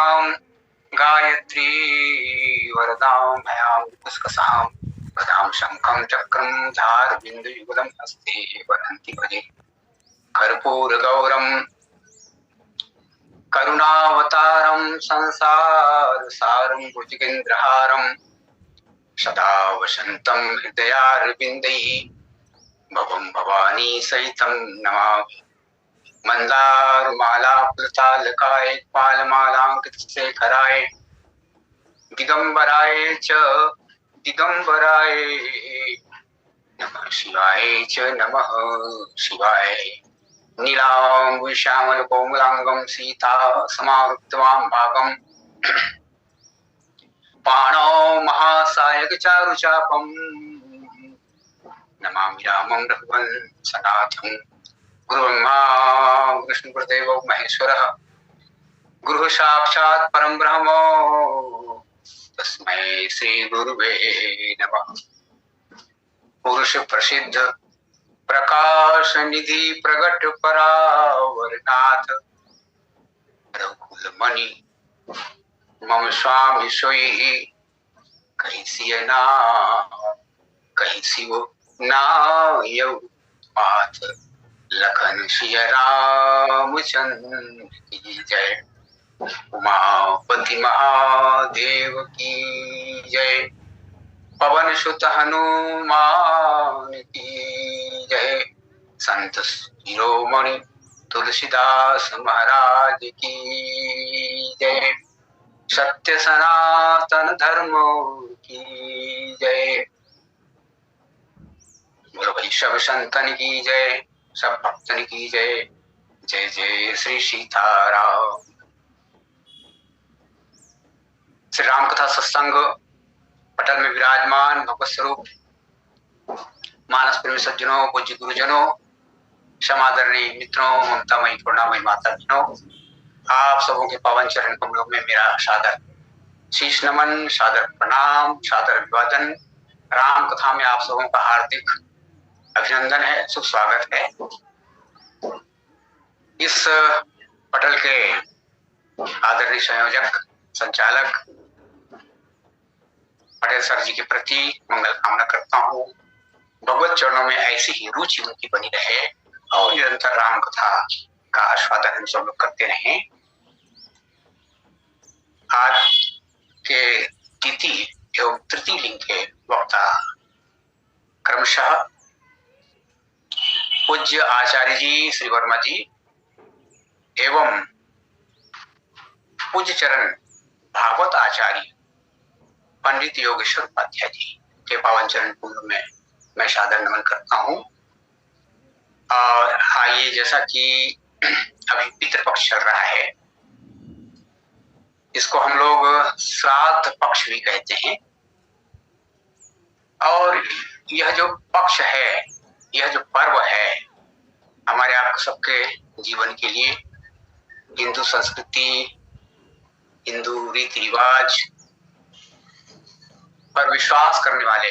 मां गायत्री वरदां भयां पुष्कसां वदां शंखं चक्रं धारबिन्दुयुगलं हस्ते वदन्ति भजे कर्पूरगौरं करुणावतारं संसारसारं भुजगेन्द्रहारं सदा वसन्तं हृदयारविन्दैः भवं भवानी सहितं नमामि। मन्दारमालापुलतालकाय पालमालाङ्कितशेखराय दिगम्बराय च दिगम्बराय नमः शिवाय च नमः शिवाय। नीलाम्बुश्यामलकोमलाङ्गं सीता समावृत्तवां भागं पाणौ महासायकचारुचापं नमामि रामं रघुवंशनाथं। गुरुब्रह्मा विष्णुदेवो महेश्वरः गुरुः साक्षात् परं ब्रह्म तस्मै श्री गुरुवे नमः। पुरुष प्रसिद्ध प्रकाश निधि प्रगट परावरनाथ रघुकुल मणि मम स्वामी सोई कहीं सिय ना कहीं सिवो नायौ मात लखन सिय रामचंद्र की जय। उमापति महादेव की जय। पवन सुत हनुमान की जय। संत शिरोमणि तुलसीदास महाराज की जय। सत्य सनातन धर्म की जय। बोलो भाई सब संतन की जय, सब भक्तन की जय। जय जय श्री सीताराम। श्री राम कथा सत्संग पटल में विराजमान भगवत स्वरूप मानस प्रेमी सज्जनों, पूज्य गुरुजनों, समादरणीय मित्रों, ममतामयी करुणामयी माता बहनों, आप सबों के पावन चरण कमलों में मेरा सादर शीश नमन, सादर प्रणाम, सादर अभिवादन। राम कथा में आप सबों का हार्दिक अभिनंदन है, सुस्वागत है। इस पटल के आदरणीय संयोजक संचालक पटेल सर जी के प्रति मंगल कामना करता हूँ। भगवत चरणों में ऐसी ही रुचि उनकी बनी रहे और निरंतर राम कथा का आस्वादन हम सब लोग करते रहें। आज के द्वितीय एवं तृतीय लिंग के वक्ता क्रमशः पूज्य आचार्य जी श्री वर्मा जी एवं पूज्य चरण भागवत आचार्य पंडित योगेश्वर उपाध्याय जी के पावन चरण पूर्व में मैं सादर नमन करता हूँ। और आइए, जैसा कि अभी पितृपक्ष चल रहा है, इसको हम लोग श्राद्ध पक्ष भी कहते हैं। और यह जो पक्ष है, यह जो पर्व है, हमारे आप सबके जीवन के लिए हिंदू संस्कृति, हिंदू रीति रिवाज पर विश्वास करने वाले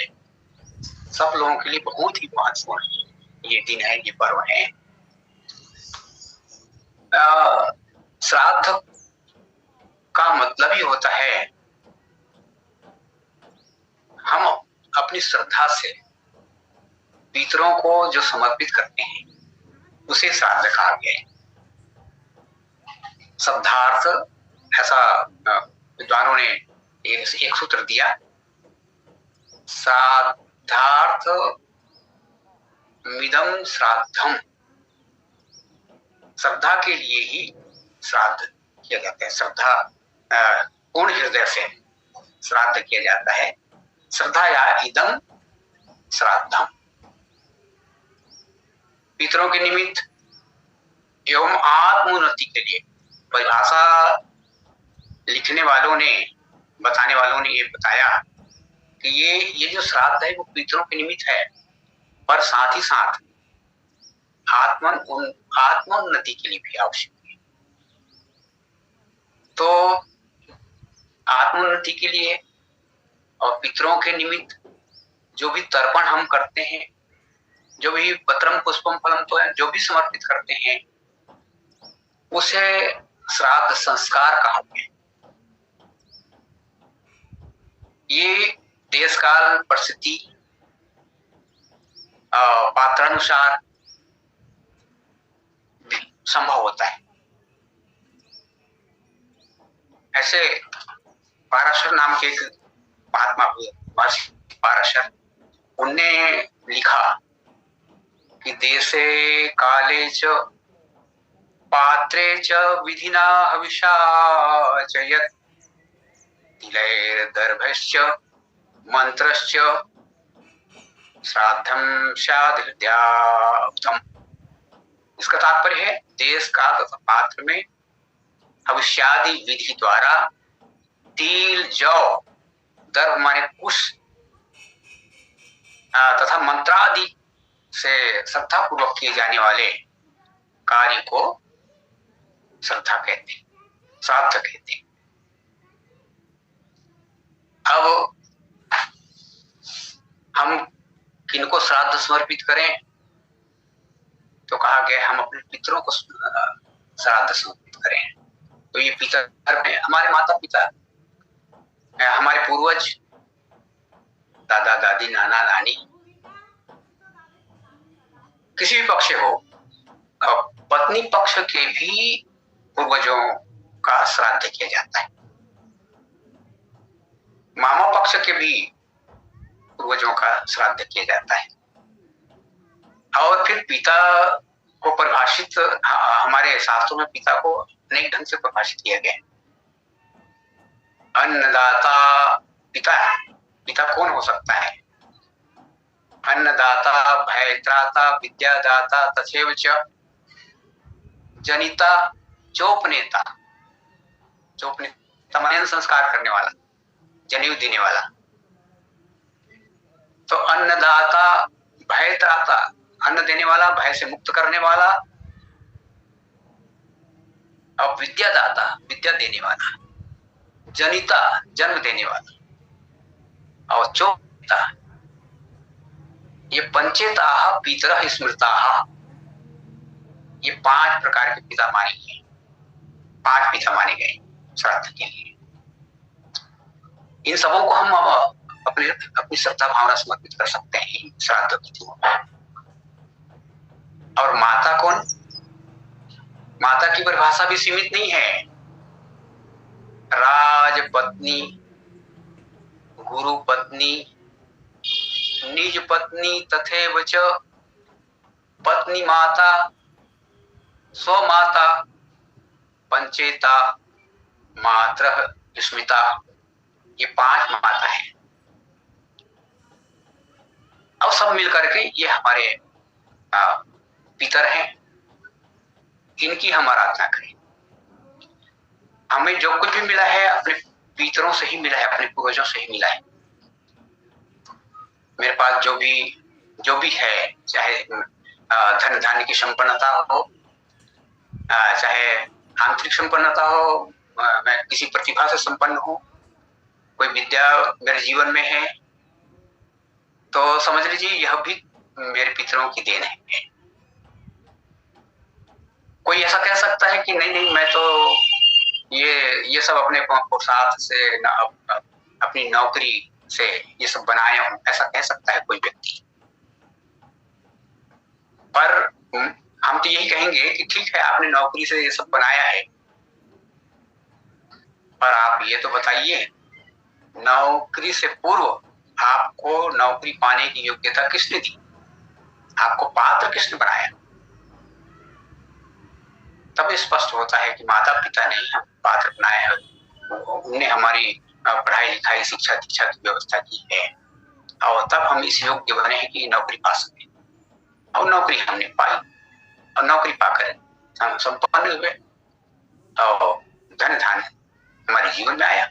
सब लोगों के लिए बहुत ही महत्वपूर्ण है। ये दिन है, ये पर्व है। श्राद्ध का मतलब ही होता है हम अपनी श्रद्धा से पितरों को जो समर्पित करते हैं उसे श्राद्ध कहा गया है। श्रद्धार्थ, ऐसा विद्वानों ने एक सूत्र दिया, श्राद्धार्थ मिदम श्राद्धम। श्रद्धा के लिए ही श्राद्ध किया जाता है। श्रद्धा पूर्ण हृदय से श्राद्ध किया जाता है। श्रद्धा या इदम श्राद्धम, पितरों के निमित्त एवं आत्मोन्नति के लिए। परिभाषा लिखने वालों ने, बताने वालों ने ये बताया कि ये जो श्राद्ध है वो पितरों के निमित्त है, पर साथ ही साथ आत्मोन्नति के लिए भी आवश्यक है। तो आत्मोन्नति के लिए और पितरों के निमित्त जो भी तर्पण हम करते हैं, जो भी पत्रम पुष्पम फलम तो है, जो भी समर्पित करते हैं, उसे श्राद्ध संस्कार कहा गया। ये देश काल परिस्थिति पात्रानुसार संभव होता है। ऐसे पाराशर नाम के एक महात्मा हुए, पाराशर, उनने लिखा कि देशे काले च पात्रे च विधिना हविषा च यत् तिलैर्दर्भश्च मंत्रश्च श्राद्धं स्याद् हृदयाप्तम्। इसका तात्पर्य है देश काल तथा पात्र में हविष्यादि विधि द्वारा तिल, जौ, दर्भ माने कुश तथा मंत्रादि से श्रद्धा पूर्वक किए जाने वाले कार्य को श्रद्धा कहते हैं, श्राद्ध कहते हैं। अब हम किनको श्राद्ध समर्पित करें, तो कहा गया हम अपने पितरों को श्राद्ध समर्पित करें। तो ये पितर में हमारे माता पिता, हमारे पूर्वज, दादा दादी, नाना नानी, किसी भी पक्ष हो, पत्नी पक्ष के भी पूर्वजों का श्राद्ध किया जाता है, मामा पक्ष के भी पूर्वजों का श्राद्ध किया जाता है। और फिर पिता को परिभाषित, हमारे शास्त्रों में पिता को अनेक ढंग से परिभाषित किया गया है। अन्नदाता पिता है। पिता कौन हो सकता है? अन्नदाता, भयत्राता, विद्यादाता, तथैव च जनिता, चोपनेता। चोपनेता माने संस्कार करने वाला, जनेऊ देने वाला। तो अन्नदाता, भयत्राता, अन्न देने वाला, भय से मुक्त करने वाला, और विद्यादाता, विद्या देने वाला, जनिता, जन्म देने वाला, और चोपनेता। ये पंचेता पितरः स्मृताः, ये 5 प्रकार के पिता माने गए, 5 पिता माने गए श्राद्ध के लिए। इन सबों को हम अपनी श्रद्धा भावना समर्पित कर सकते हैं श्राद्ध विधियों में। और माता कौन? माता की परिभाषा भी सीमित नहीं है। राजपत्नी, गुरु पत्नी, निज पत्नी, तथैव च पत्नी माता, स्वमाता, पंचेता, मातृ स्मृता, ये 5 माता है। अब सब मिलकर के ये हमारे पितर हैं, इनकी हम आराधना करें। हमें जो कुछ भी मिला है अपने पितरों से ही मिला है, अपने पूर्वजों से ही मिला है। मेरे पास जो भी है, चाहे धन धान्य की संपन्नता हो, चाहे आंतरिक संपन्नता हो, मैं किसी प्रतिभा से संपन्न हूं, कोई विद्या मेरे जीवन में है, तो समझ लीजिए यह भी मेरे पितरों की देन है। कोई ऐसा कह सकता है कि नहीं मैं तो ये सब अपने पुरुषार्थ से, अपनी नौकरी से ये सब बनाया हूं, ऐसा कह सकता है कोई व्यक्ति। पर हम तो यही कहेंगे कि ठीक है, आपने नौकरी से ये सब बनाया है, पर आप ये तो बताइए, नौकरी से पूर्व आपको नौकरी पाने की योग्यता किसने दी? आपको पात्र किसने बनाया? तब स्पष्ट होता है कि माता पिता ने हम पात्र बनाया है, उन्होंने हमारी पढ़ाई लिखाई, शिक्षा दीक्षा की व्यवस्था की है, और तब हम इस योग्य बने हैं कि नौकरी पा सके। और नौकरी हमने पाई, और नौकरी पाकर हम संपन्न हुए, और धन धान हमारे जीवन में आया।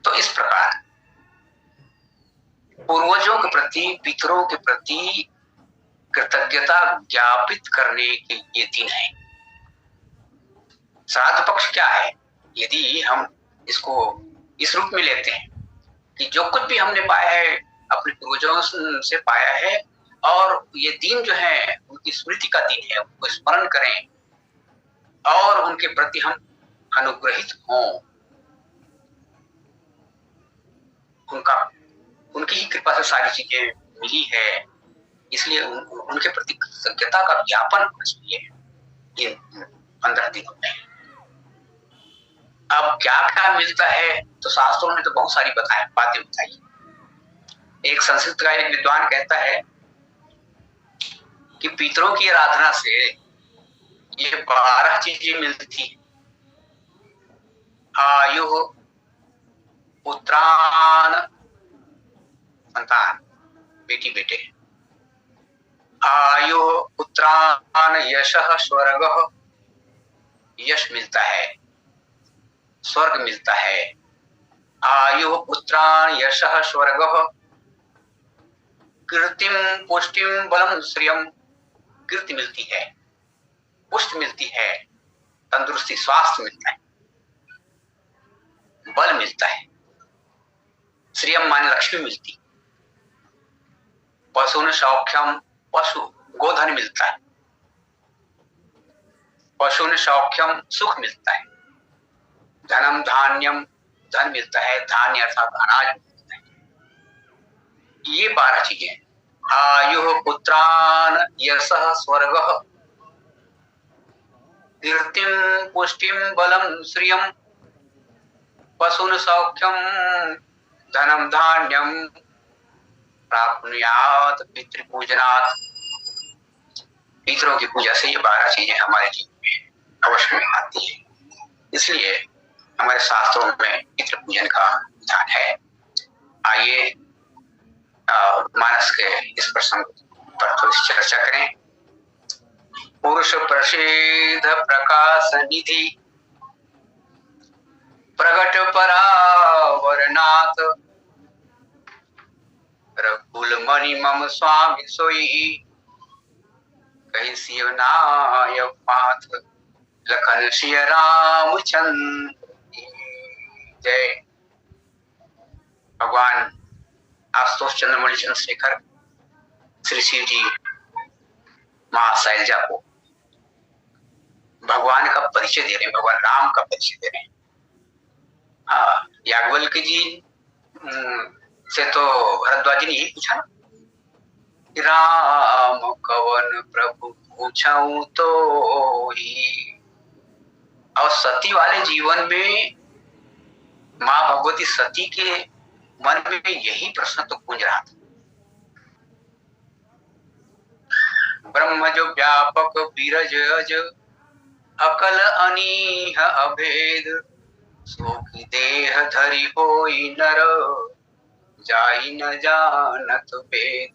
तो इस प्रकार पूर्वजों के प्रति, पितरों के प्रति कृतज्ञता ज्ञापित करने के ये दिन है। श्राद्ध पक्ष क्या है? यदि हम इसको इस रूप में लेते हैं कि जो कुछ भी हमने पाया है अपने पूर्वजों से पाया है, और ये दिन जो है उनकी स्मृति का दिन है, उनको स्मरण करें और उनके प्रति हम अनुग्रहित हों। उनकी ही कृपा से सारी चीजें मिली है, इसलिए उनके प्रति कृतज्ञता का ज्ञापन होना चाहिए इन 15 दिनों में। अब क्या क्या मिलता है, तो शास्त्रों ने तो बहुत सारी बातें बताई। एक संस्कृत का एक विद्वान कहता है कि पितरों की आराधना से ये 12 चीजें मिलती। आयु, पुत्रान संतान, बेटी बेटे, आयु पुत्रान यशः स्वर्गः, यश मिलता है, स्वर्ग मिलता है। आयु पुत्रान यशः स्वर्गः, कीर्तिम पुष्टिम बलम श्रियम, कीर्ति मिलती है, पुष्टि मिलती है, तंदुरुस्ती स्वास्थ्य मिलता है, बल मिलता है, श्रियम माने लक्ष्मी मिलती, पशु न सौख्यम, पशु गोधन मिलता है, पशु न सौख्यम सुख मिलता है, धनम धान्यम धन मिलता है, धान्य अर्थात अनाज मिलता है। ये 12 चीजें। आयु पुत्रान यशः स्वर्गः, कीर्तिम पुष्टिम बलम श्रियम, पशुन सौख्यम धनम धान्यम प्राप्नुयात पितृपूजनात्। पितरों की पूजा से ये 12 चीजें हमारे जीवन में अवश्य में आती है, इसलिए हमारे शास्त्रों में पितृ पूजन का विधान है। आइए मानस के इस प्रसंग पर थोड़ी चर्चा करें। पुरुष प्रसिद्ध प्रकाश निधि, प्रगट परावरनाथ, रघुकुल मणि मम स्वामी सोई, कहि सिय नायक पाथ, लखन सिय रामचंद्र जय। भगवान आशुतोष चंद्रमणि चंद्रशेखर श्री शिव जी मां शैलजा को भगवान का परिचय दे रहे हैं, भगवान राम का परिचय दे रहे हैं। याज्ञवल्क्य जी से तो भरद्वाज जी ने यही पूछा ना, राम कवन प्रभु पूछऊं तो ही। और सती वाले जीवन में मां भगवती सती के मन में यही प्रश्न तो गूंज रहा था। ब्रह्म जो व्यापक बीरज अज, अकल अनीह अभेद, सोखी देह धरि होई नर, जाई न जानत वेद।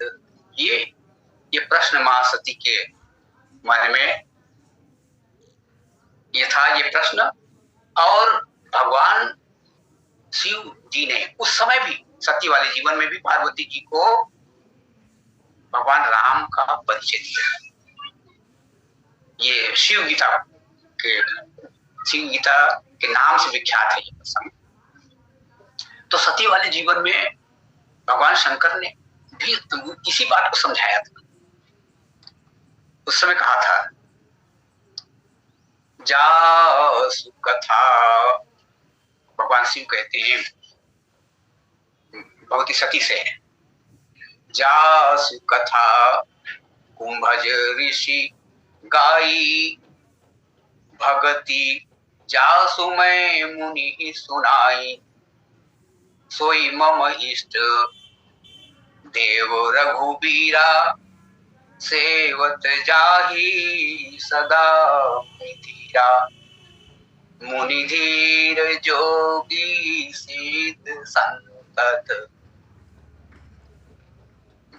ये प्रश्न मां सती के मन में ये था, ये प्रश्न। और भगवान शिव जी ने उस समय भी सती वाले जीवन में भी पार्वती जी को भगवान राम का परिचय दिया। ये शिव गीता के नाम से विख्यात है ये प्रसंग। तो सती वाले जीवन में भगवान शंकर ने भी इसी बात को समझाया था। उस समय कहा था, जासु कथा, भगवान शिव कहते हैं भगवती सती से, जासु कथा कुंभज ऋषि गाई, भगति जासु मैं मुनि सुनाई, सोई मम इष्ट देव रघुबीरा, सेवत जाहि सदा धीरा, मुनि धीर जोगी सिद्ध संतत,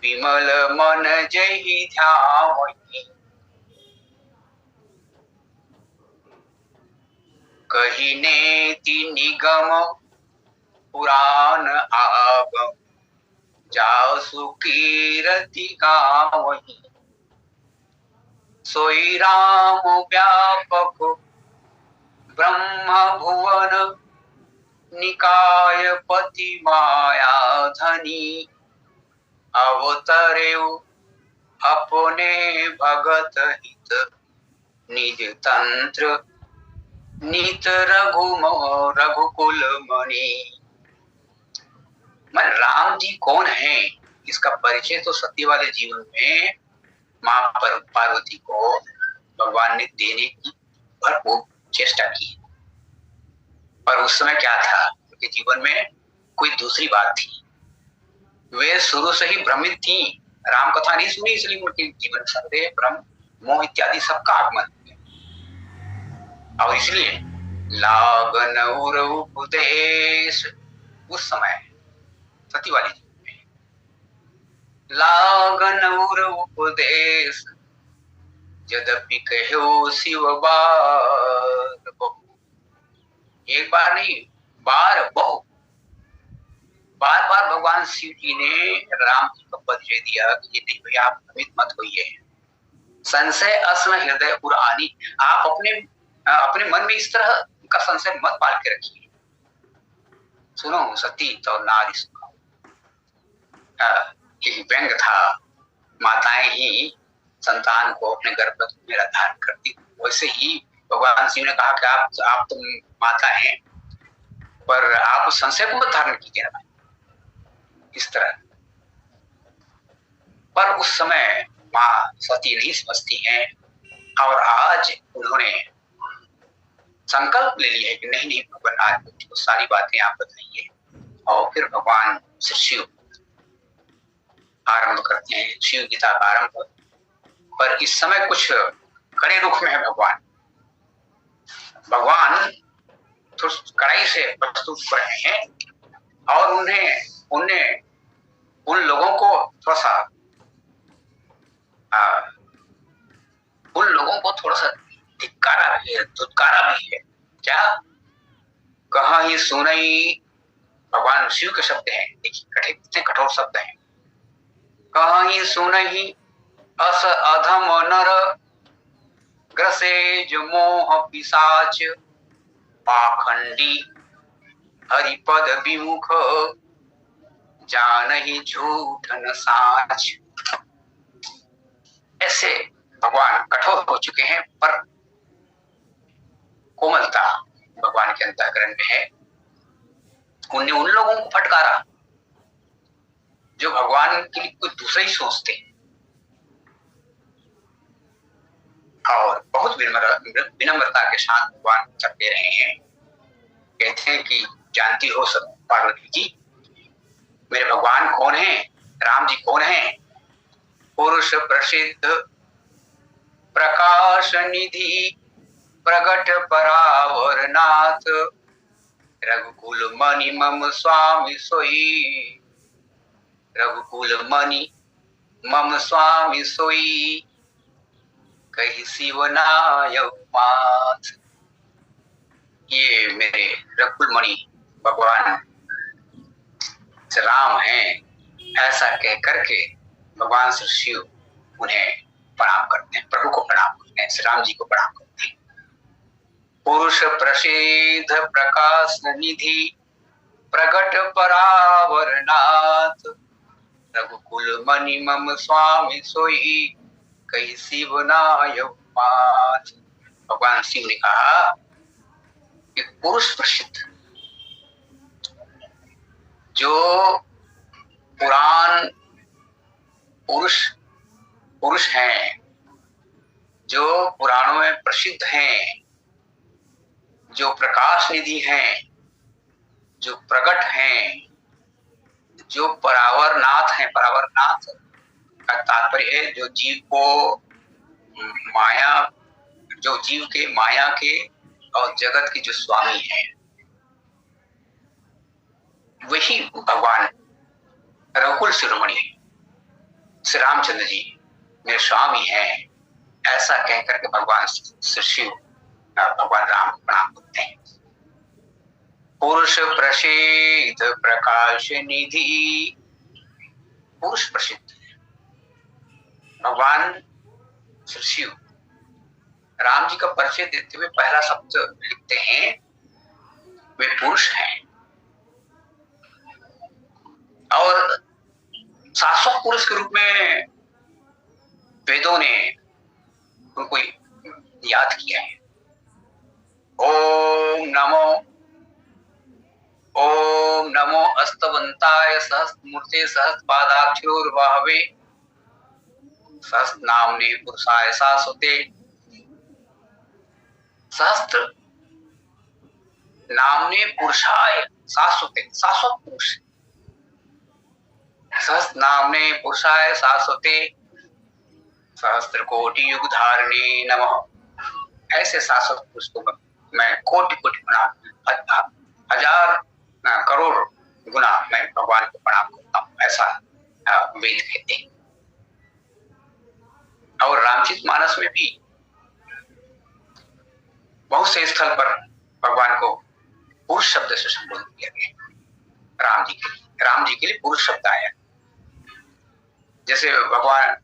विमल मन जहि ध्यावहि, कहि नेति निगम पुराण आगम, जासु कीरति गावहि, सोई राम व्यापक ब्रह्म भुवन, निकाय पति माया धनी, अवतरेउ अपने भगत हित, निज तंत्र नित रघुकुल मणि। मैं राम जी कौन है इसका परिचय तो सती वाले जीवन में माँ पार्वती को भगवान ने देने की भरपूर चेष्टा की, पर उस समय क्या था, उनके जीवन में कोई दूसरी बात थी। वे शुरू से ही भ्रमित थी, राम कथा नहीं सुनी, इसलिए उनके जीवन संदेह, भ्रम, मोह इत्यादि सबका आगमन हुआ। और इसलिए लागन और उपदेश उस समय सती वाली जीवन में लागन और उपदेश यद्यपि कहो शिव बार बहु, एक बार नहीं बार बहु, बार बार भगवान शिव जी ने राम जी को परिचय दिया कि ये नहीं भैया आप भ्रमित मत होइए, संशय अस्म हृदय पुरानी, आप अपने मन में इस तरह का संशय मत पाल के रखिए। सुनो सती तो नारी सुनो, यही व्यंग था, माताएं ही संतान को अपने गर्भ में धारण करती, वैसे ही भगवान शिव ने कहा कि आप तुम माता हैं, पर आप संशय को मत धारण कीजिए ना, इस तरह। पर उस समय माँ सती नहीं समझती हैं, और आज उन्होंने संकल्प ले लिया है कि नहीं नहीं भगवान आज मुझको सारी बातें आप बताइए। और फिर भगवान शिव आरंभ करते हैं शिव गीता का आरंभ, पर इस समय कुछ कड़े रुख में है भगवान थोड़ा कड़ाई से प्रस्तुत कर रहे हैं, और उन्हें उन लोगों को थोड़ा सा धिक्कारा भी है, धुतकारा भी है। क्या कहा ही सुनई, भगवान शिव के शब्द हैं, देखिए कितने कठोर शब्द हैं। कहा ही सुनई अस अधम नर ग्रसेज मोह पिशाच, पाखंडी हरिपद विमुख जानहि झूठ न साच। ऐसे भगवान कठोर हो चुके हैं, पर कोमलता भगवान के अंतःकरण में है। उन्हें उन लोगों को फटकारा जो भगवान के लिए कुछ दूसरा ही सोचते हैं, और बहुत विनम्रता के साथ भगवान उत्तर दे रहे हैं। कहते हैं कि जानती हो सब पार्वती जी मेरे भगवान कौन है, राम जी कौन है? पुरुष प्रसिद्ध प्रकाश निधि प्रगट परावर नाथ, रघुकुल मणि मम स्वामी सोई, रघुकुल मणि मम स्वामी सोई, कही शिवनाय माथ। ये मेरे रघुकुल मणि भगवान राम हैं, ऐसा कह करके भगवान श्री शिव उन्हें प्रणाम करते हैं, प्रभु को प्रणाम करते हैं, श्री राम जी को प्रणाम करते हैं। पुरुष प्रसिद्ध प्रकाश निधि प्रगट परावर नाथ, रघुकुल मणि मम स्वामी सोई, कही शिवनाय माथ। भगवान शिव ने कहा कि पुरुष प्रसिद्ध जो पुराण पुरुष हैं, जो पुराणों में प्रसिद्ध हैं, जो प्रकाश निधि हैं, जो प्रगट हैं, जो परावरनाथ हैं। परावरनाथ का तात्पर्य है जो जीव को जो जीव के माया के और जगत के जो स्वामी हैं, वही भगवान रघुकुल शिरोमणि श्री रामचंद्र जी मेरे स्वामी हैं, ऐसा कहकर के भगवान शिव भगवान राम को प्रणाम करते हैं। पुरुष प्रसिद्ध प्रकाश निधि, पुरुष प्रसिद्ध भगवान श्री शिव राम जी का परिचय देते हुए पहला शब्द लिखते हैं, वे पुरुष हैं और शाश्वत पुरुष के रूप में वेदों ने उनको याद किया है। ओम नमो ओम नमो अस्तवंताय सहस्त्रमूर्ते सहस्त्रपादाक्षरोर्बाहवे सहस्त्रनाम्ने पुरुषाय शाश्वते। सहस्त्र नाम्ने पुरुषाय शाश्वते, शाश्वत पुरुष। सहस्त्र नाम्ने पुरुषाय शाश्वते सहस्त्र कोटि युग धारिणे नमः। ऐसे शाश्वत पुरुष को मैं कोटि कोटि गुना, हजार करोड़ गुना मैं भगवान को प्रणाम करता हूँ, ऐसा वेद कहते हैं। और रामचरित मानस में भी बहुत से स्थल पर भगवान को पुरुष शब्द से संबोधित किया गया। राम जी के लिए पुरुष शब्द आया। जैसे भगवान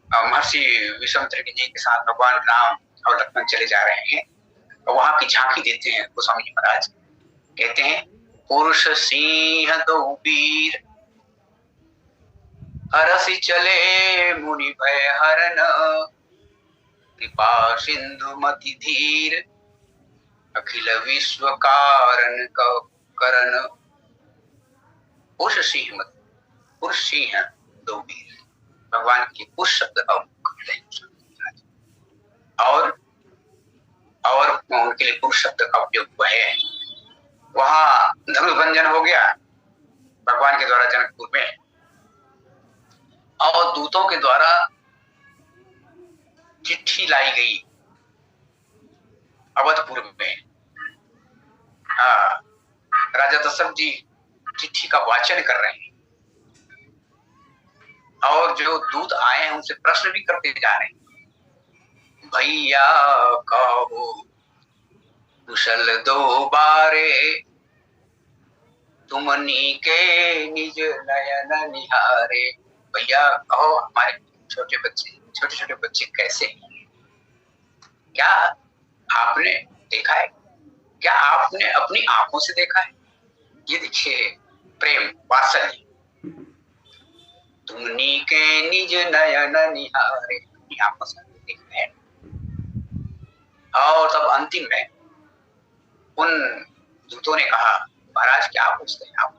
महर्षि विश्वामित्र जी के साथ भगवान राम और लक्ष्मण चले जा रहे हैं और वहां की झांकी देते हैं गोस्वामी जी महाराज। कहते हैं पुरुष सिंह दो वीर हरसि चले मुनि भय हरन कृपा सिंधु मति धीर अखिल विश्व कारण करण। पुरुष सिंह दो वीर, भगवान के पुरुष शब्द का उपयोग करते हैं। और उनके लिए पुरुष शब्द का उपयोग हुआ है। वहां धनुर्भंजन हो गया भगवान के द्वारा जनकपुर में, और दूतों के द्वारा चिट्ठी लाई गई अवधपुर में। राजा दशरथ जी चिट्ठी का वाचन कर रहे हैं और जो दूत आए हैं उनसे प्रश्न भी करते जा रहे हैं। भैया कहो कुशल दो बारे तुमनी के निज नयन निहारे। भैया कहो हमारे छोटे छोटे बच्चे कैसे हैं? क्या आपने देखा है? क्या आपने अपनी आंखों से देखा है? ये देखिए प्रेम वात्सल्य। तुमनी के निज नयन निहारे, अपनी आंखों से देखा है। और तब अंतिम में उन दूतों ने कहा महाराज क्या पूछते हैं आप?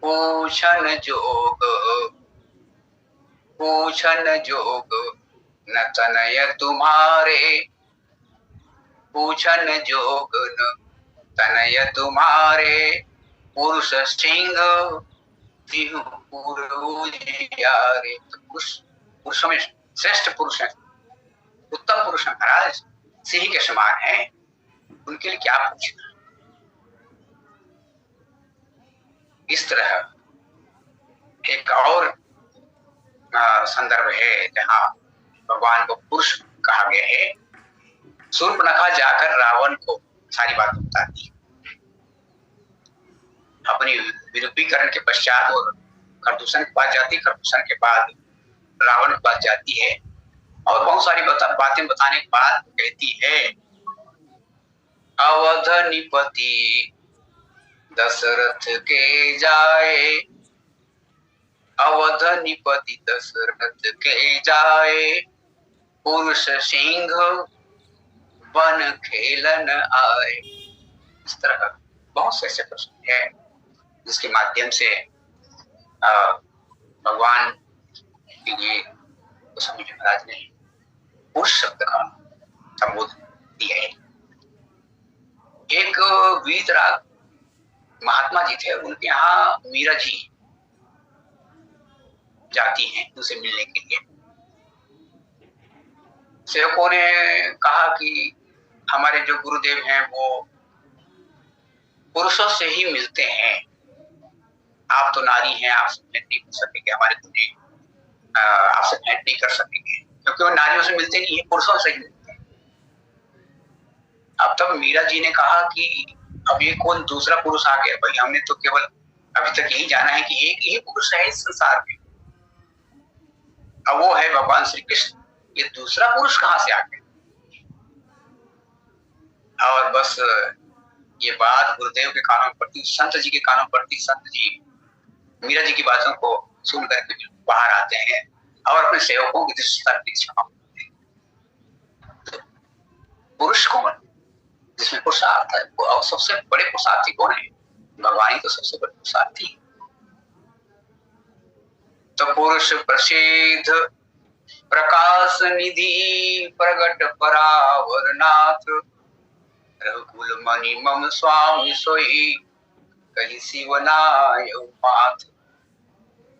पूछन जोग न तनय तुम्हारे, पूछन जोग न तनय तुम्हारे पुरुष सिंह उजियारे। पुरुषों में श्रेष्ठ पुरुष है, उत्तम पुरुष है महाराज, सिंह के समान है, उनके लिए क्या पूछना। इस तरह एक और संदर्भ है जहां भगवान को पुरुष कहा गया है। शूर्पणखा जाकर रावण को सारी बात बताती, अपनी विरूपीकरण के पश्चात और खरदूषण के पास जाती, खरदूषण के बाद रावण के पास जाती है और बहुत सारी बातें बताने के बाद कहती है अवध निपति दशरथ के जाए, अवध निपति दशरथ के जाए पुरुष सिंह वन खेलन आए। इस तरह बहुत से ऐसे प्रश्न है जिसके माध्यम से भगवान के लिए गोस्वामी जी महाराज ने पुरुष शब्द का संबोधन दिया है। एक वीतराग महात्मा जी थे, उनके यहाँ मीरा जी जाती हैं उनसे मिलने के लिए। सेवकों ने कहा कि हमारे जो गुरुदेव हैं वो पुरुषों से ही मिलते हैं, आप तो नारी हैं, आपसे भेंट नहीं कर सकेंगे, हमारे गुरु आपसे भेंट नहीं कर सकेंगे क्योंकि वो नारियों से मिलते नहीं है, पुरुषों से ही मिलते हैं। अब तब मीरा जी ने कहा कि अब ये कौन दूसरा पुरुष आ गया? भाई हमने तो केवल अभी तक यही जाना है कि एक ही पुरुष है इस संसार में, अब वो है भगवान श्री कृष्ण, ये दूसरा पुरुष कहां से आ गया? और बस ये बात गुरुदेव के कानों पर पड़ती, संत जी के कानों पर पड़ती। संत जी मीरा जी की बातों को सुन करके बाहर आते हैं और अपने सेवकों की दृष्टि क्षमा करते हैं। तो पुरुष कौन जिसमें पुरुषार्थ है, और सबसे बड़े पुरुषार्थी कौन है? भगवान ही तो सबसे बड़े साथी। तो पुरुष प्रसिद्ध प्रकाश निधि प्रगट परावरनाथ, रघुकुल मणि मम स्वामी सोई, कहीं शिवनाय माथ।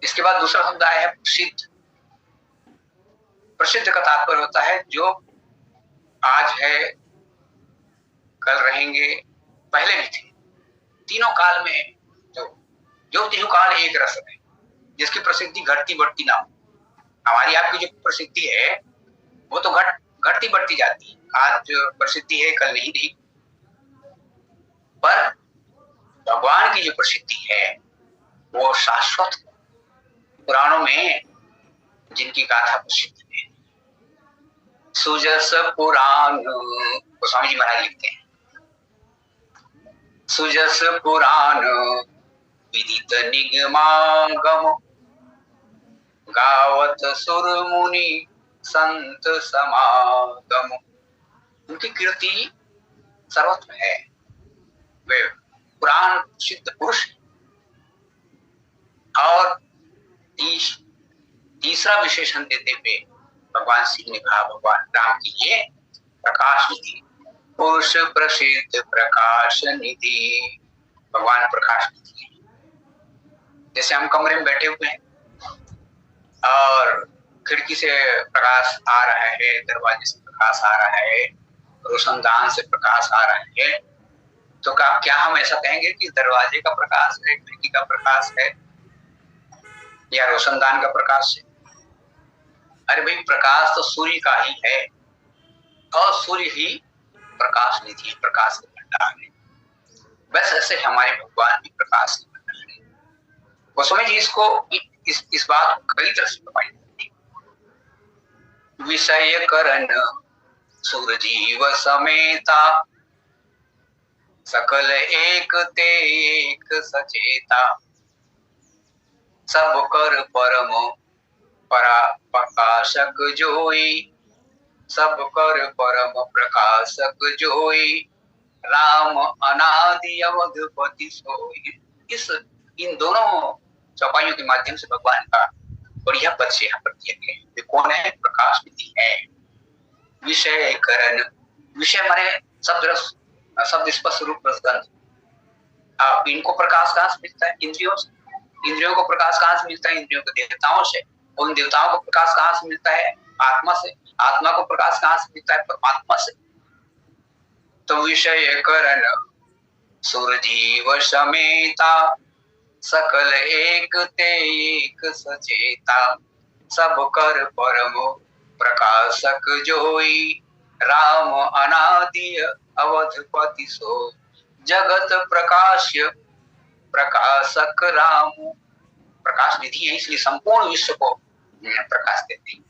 इसके बाद दूसरा शब्द आया है प्रसिद्ध। प्रसिद्ध का तात्पर्य होता है जो आज है, कल रहेंगे, पहले भी थे, तीनों काल में जो तीनों काल एक रस है, जिसकी प्रसिद्धि घटती बढ़ती ना हो। हमारी आपकी जो प्रसिद्धि है वो तो घटती बढ़ती जाती है, आज प्रसिद्धि है कल नहीं रही। पर भगवान की जो प्रसिद्धि है वो शाश्वत। पुराणों में जिनकी गाथा प्रसिद्ध है, सुजस पुराण, गोस्वामी जी महाराज लिखते हैं, सुजस पुराण विदित निगमागम, गावत सुर मुनि संत समागम। उनकी कीर्ति सर्वत्र है, वे पुराण सिद्ध पुरुष। और तीसरा विशेषण देते हुए भगवान सिंह ने कहा भगवान राम की ये प्रकाश निधि, पुरुष प्रसिद्ध प्रकाश निधि। भगवान प्रकाश निधि है। जैसे हम कमरे में बैठे हुए हैं और खिड़की से प्रकाश आ रहा है, दरवाजे से प्रकाश आ रहा है, रोशनदान से प्रकाश आ रहा है, तो क्या हम ऐसा कहेंगे कि दरवाजे का प्रकाश है, खिड़की का प्रकाश है या रोशनदान का प्रकाश है? अरे भाई, प्रकाश तो सूर्य का ही है और सूर्य ही प्रकाश निधि, प्रकाश का भंडार है। बस ऐसे हमारे भगवान भी प्रकाश का भंडार है। गोस्वामी जी इसको इस बात को कई तरह से प्रमाणित करते हैं। विषय करण सुरजीव समेता, सकल एक ते एक सचेता, सब कर परम प्रकाशक जोई, सब कर परम प्रकाशक जोई, राम अनादि अवधपति सोई। इन दोनों चौपाइयों के माध्यम से भगवान का बढ़िया पद से यहाँ पर दिया गया है। वे कौन है? प्रकाश निधि है। विषय करण, विषय माने शब्द स्पर्श रूप रसगंध। इनको प्रकाश कहाँ से मिलता है? इंद्रियों से। इंद्रियों को प्रकाश कहाँ से मिलता है? इंद्रियों के देवताओं से। उन देवताओं को प्रकाश कहाँ से मिलता है? आत्मा से। आत्मा को प्रकाश कहाँ से मिलता है? परमात्मा से। तो विषय करण सुरजीव समेता, सकल एक ते एक सचेता, सब कर परम प्रकाशक जोई, राम अनादि अवधपति सो, जगत प्रकाश्य प्रकाशक राम। प्रकाश निधि है, इसलिए संपूर्ण विश्व को प्रकाश देते हैं।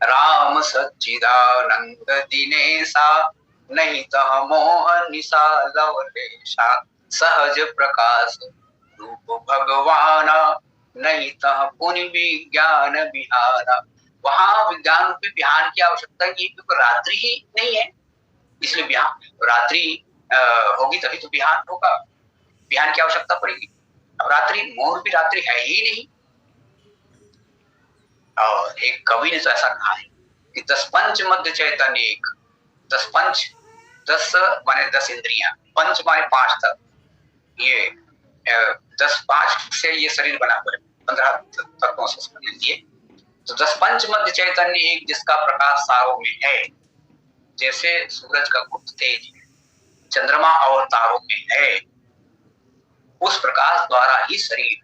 राम सच्चिदानंद दिनेशा, नहीं तह मोह निशा लवलेशा, सहज प्रकाश रूप भगवाना, नहीं तह पुनि विज्ञान बिहारा। वहां विज्ञान रूपी बिहान की आवश्यकता है, क्योंकि रात्रि ही नहीं है, इसलिए बिहान रात्रि होगी तभी तो बिहान होगा, बिहान की आवश्यकता पड़ेगी। अब रात्रि, मोर भी रात्रि है ही नहीं। और एक कवि ने तो ऐसा कहा है कि 10 पंच मध्य चैतन्य एक। 10 पंच, 10 माने 10 इंद्रियां, पंच माने 5 तत्व। ये 10-5 से ये शरीर बना हुआ है, 15 तत्वों से समझ लीजिए। तो 10 पंच मध्य चैतन्य एक, जिसका प्रकाश सारों में है, जैसे सूरज का गुप्त तेज चंद्रमा और तारों में है, उस प्रकाश द्वारा ही शरीर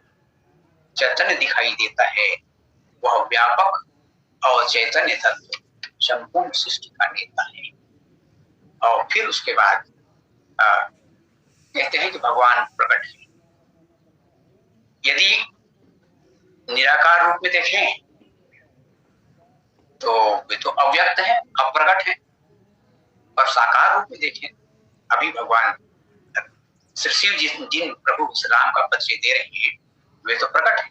चैतन्य दिखाई देता है। वह व्यापक और चैतन्य तत्व संपूर्ण सृष्टि का नेता है। और फिर उसके बाद कहते हैं कि भगवान प्रकट है। यदि निराकार रूप में देखें तो वे तो अव्यक्त है, अप्रकट है, और साकार रूप में देखें अभी भगवान श्री शिव जिन प्रभु श्री राम का परिचय दे रहे हैं वे तो प्रकट है।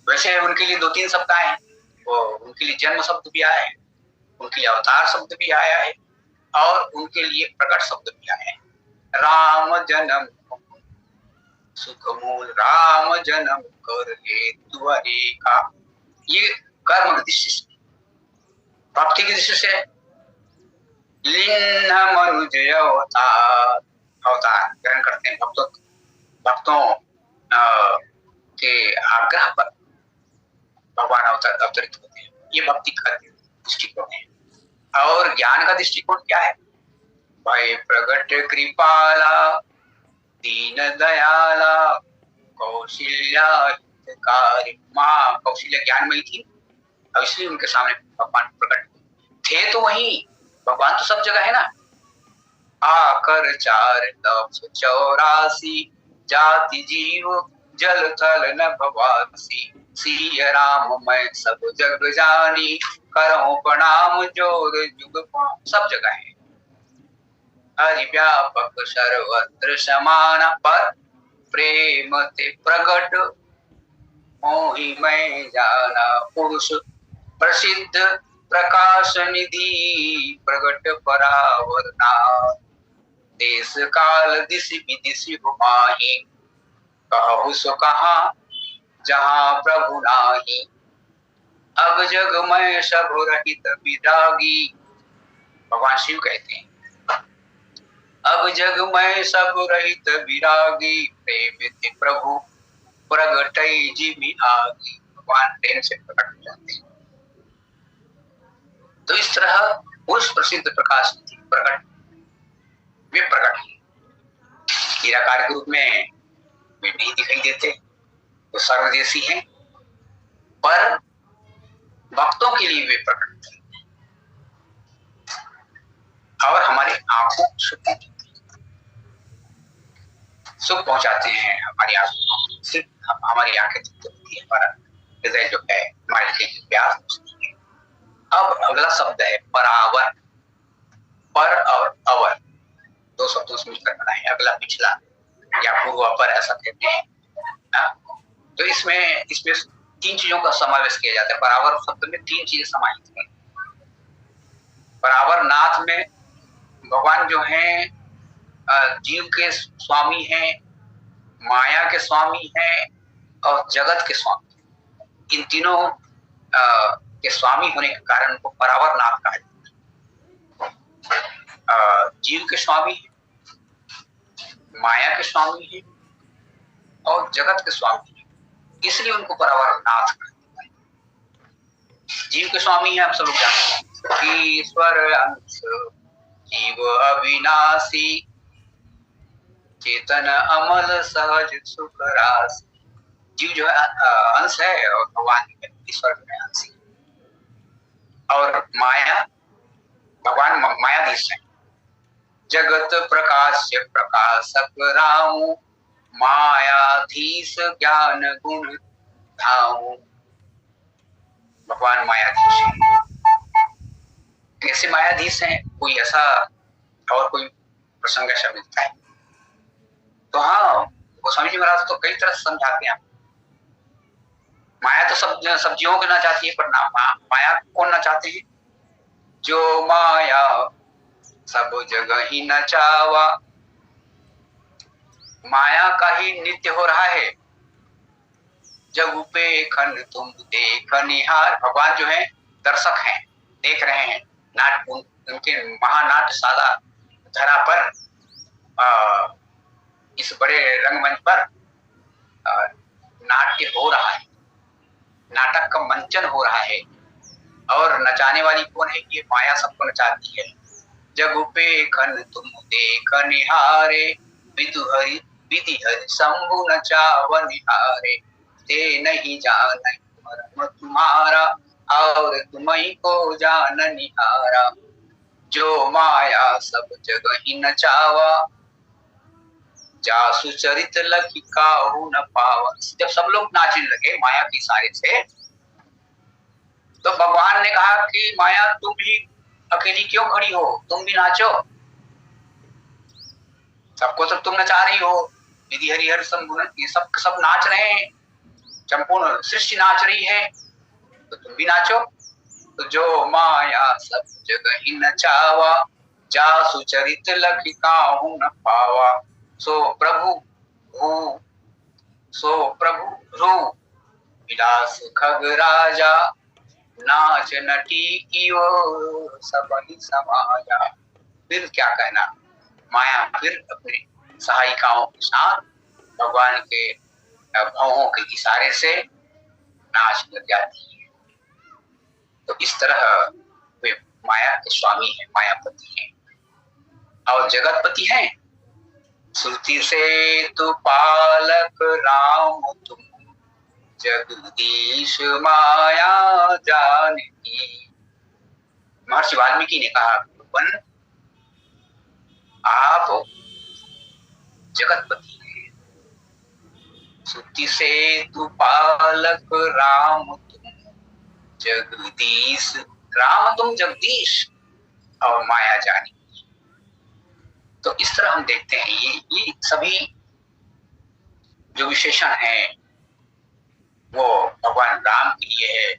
वैसे उनके लिए 2-3 सप्ताह हैं, वो उनके लिए जन्म शब्द भी आया है, उनके लिए अवतार शब्द भी आया है, और उनके लिए प्रकट शब्द भी आया है। राम जन्म सुख मूल राम जन्म कर हेतु अनेका। ये कर्म की दृष्टि से, भक्ति की दृष्टि से लीन मनुज अवतार, अवतार ग्रहण करते हैं। भक्तों के आग्रह पर भगवान अवतरित होते हैं। ये भक्ति का दृष्टिकोण है। और ज्ञान का दृष्टिकोण क्या है? भय प्रगट कृपाला दीन दयाला कौशल्या हितकारी। माँ कौशल्या ज्ञानमयी थी, अब इसलिए उनके सामने भगवान प्रकट थे। तो वही भगवान तो सब जगह है ना। आकर 484 जाति जीव जल थल न भवासी। सिय राम मैं सब जग जानी करो प्रणाम जोर जुग। सब जगह है। हरि व्यापक सर्वत्र समान पर प्रेम ते प्रगट मोहि मैं जाना। पुरुष प्रसिद्ध प्रकाश निधि प्रगट परावरना। देश काल दिशि विदिशि हुमाहि कहु सो कहा जहाँ प्रभु नाही। अब जग मैं सब रहित विरागी। भगवान शिव कहते हैं अब जग मैं सब रहित विरागी। प्रेम प्रभु प्रगट जिमि आगी। भगवान प्रेम से प्रकट हो जाते हैं। तो इस तरह उस प्रसिद्ध प्रकाश प्रकट वे प्रकट निराकार के रूप में वे नहीं दिखाई देते, वो सर्वदेशी हैं, पर भक्तों के लिए वे प्रकट और हमारी आंखों सुख पहुंचाते हैं। हमारी आंखों सिर्फ हमारी आंखें होती है, हमारा हृदय जो है हमारे लिए प्यास। अब अगला शब्द है परावर। पर और अवर दो शब्दों से मिलकर बना है। अगला पिछला या पूर्व पर ऐसा कहते हैं। तो इसमें तीन चीजों का समावेश किया जाता है। परावर शब्द में तीन चीजें समाहित हैं। परावर नाथ में भगवान जो हैं जीव के स्वामी हैं, माया के स्वामी हैं और जगत के स्वामी। इन तीनों के स्वामी होने के कारण उनको परावर नाथ कहा जाता है। जीव के स्वामी है, माया के स्वामी है और जगत के स्वामी है, इसलिए उनको परावर नाथ कहा जाता है। जीव के स्वामी है, आप सब लोग जानते हैं, ईश्वर अंश जीव अविनाशी चेतन अमल सहज सुख राशि। जीव जो है अंश है और भगवान ईश्वर में अंश है। और माया, भगवान मायाधीश है। जगत प्रकाश प्रकाशक रामु मायाधीश ज्ञान गुण धामु। भगवान मायाधीश है। कैसे मायाधीश हैं? कोई ऐसा और कोई प्रसंग ऐसा मिलता है तो हाँ, गोस्वामी जी महाराज तो कई तरह से समझाते हैं। माया तो सब जीवों को ना चाहती है, पर ना माया कौन ना चाहते हैं? जो माया सब जगह ही न चावा। माया का ही नित्य हो रहा है। जग पे खन तुम देख निहार। भगवान जो है दर्शक हैं, देख रहे हैं नाट, उनके महानाट्यशाला धरा पर इस बड़े रंगमंच पर नाट्य हो रहा है, नाटक का मंचन हो रहा है। और नचाने वाली कौन है? ये माया सबको नचाती है। जग पे खन तुम देख निहारे विधि हरि शंभु नचाव निहारे। ते नहीं जान मर्म तुम्हारा और तुम्हीं को जान निहारा। जो माया सब जगह ही नचावा जासु चरित लखी काहू न पावा। जब सब लोग नाचने लगे माया के इशारे से, तो भगवान ने कहा कि माया तुम भी अकेली क्यों खड़ी हो, तुम भी नाचो। सबको सब तुम नचा रही हो, विधि हरिहर शंभु, ये सब नाच रहे हैं, संपूर्ण सृष्टि नाच रही है, तो तुम भी नाचो। तो जो माया सब जगह ही नचावा जासु चरित लखी काहू न पावा। सो प्रभु सो प्रभु रो विलास खग राजा, नाच नटी की वो सबहि समाया। फिर क्या कहना, माया फिर अपने सहायिकाओं के साथ भगवान के भौहों के इशारे से नाच लग जाती है। तो इस तरह वे माया के स्वामी हैं, मायापति हैं। और जगतपति हैं, श्रुति से तू पालक राम तुम, जगदीश माया जानकी। महर्षि वाल्मीकि ने कहा, भगवान आप जगतपति हैं, श्रुति से तू पालक राम तुम, जगदीश, राम तुम जगदीश और माया जानी। तो इस तरह हम देखते हैं ये सभी जो विशेषण हैं वो भगवान राम के लिए है।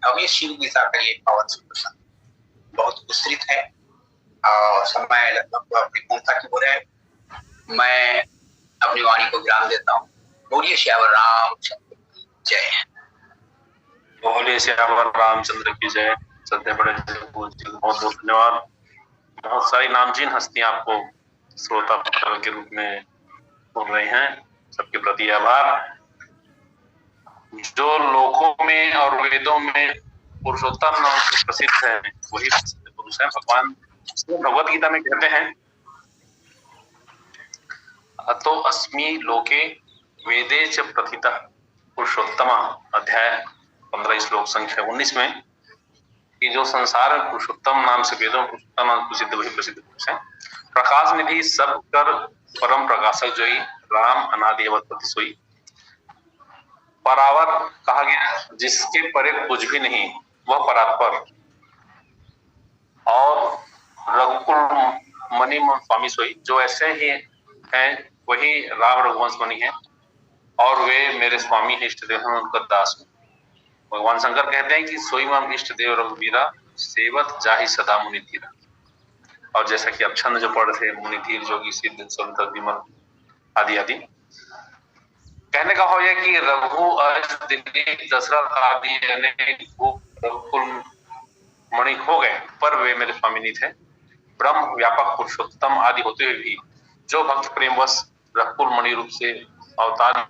अब ये शिव गीता का ये पावन प्रसंग बहुत विस्तृत है और समय लगभग अपनी पूर्णता की ओर है। मैं अपनी वाणी को विराम देता हूँ। बोलिए श्यावर रामचंद्र की जय। बोलिए श्यावर रामचंद्र की जय। सत्य बड़े बहुत बहुत धन्यवाद। बहुत सारी नामचीन हस्तियां आपको श्रोता के रूप में सुन रहे हैं, सबके प्रति आभार। जो लोकों में और वेदों में पुरुषोत्तम नाम से प्रसिद्ध है वही प्रसिद्ध पुरुष है। भगवान भगवत गीता में कहते हैं, अतो अस्मि लोके वेदे च प्रथितः पुरुषोत्तम, अध्याय 15 श्लोक संख्या 19 में, कि जो संसार में पुरुषोत्तम नाम से वेदों में पुरुषोत्तम नाम प्रसिद्ध वही प्रसिद्ध पुरुष है। प्रकाश निधि सब कर परम प्रकाशक जोई, राम अनादि अवतपति सोई। परावर कहा गया जिसके परे कुछ भी नहीं, वह परात्पर। और रघुकुल मणि स्वामी सोई, जो ऐसे ही हैं वही राम रघुवंश मणि है और वे मेरे स्वामी है, इष्ट देव हैं, उनका दास हूं। भगवान शंकर कहते हैं कि सोई मम इष्ट देव रघुवीरा, सेवत जाहि सदा मुनि धीरा। और जैसा कि अब छंद जो पढ़ रहे थे, मुनि धीर जोगी सिद्ध संत विमल आदि आदि। कहने का हो यह कि रघु अज दिलीप दशरथ आदि अनेक रघुकुल मणि हो गए, पर वे मेरे स्वामी नहीं थे। ब्रह्म व्यापक पुरुषोत्तम आदि होते हुए भी जो भक्त प्रेमवश रघुकुल मणि रूप से अवतार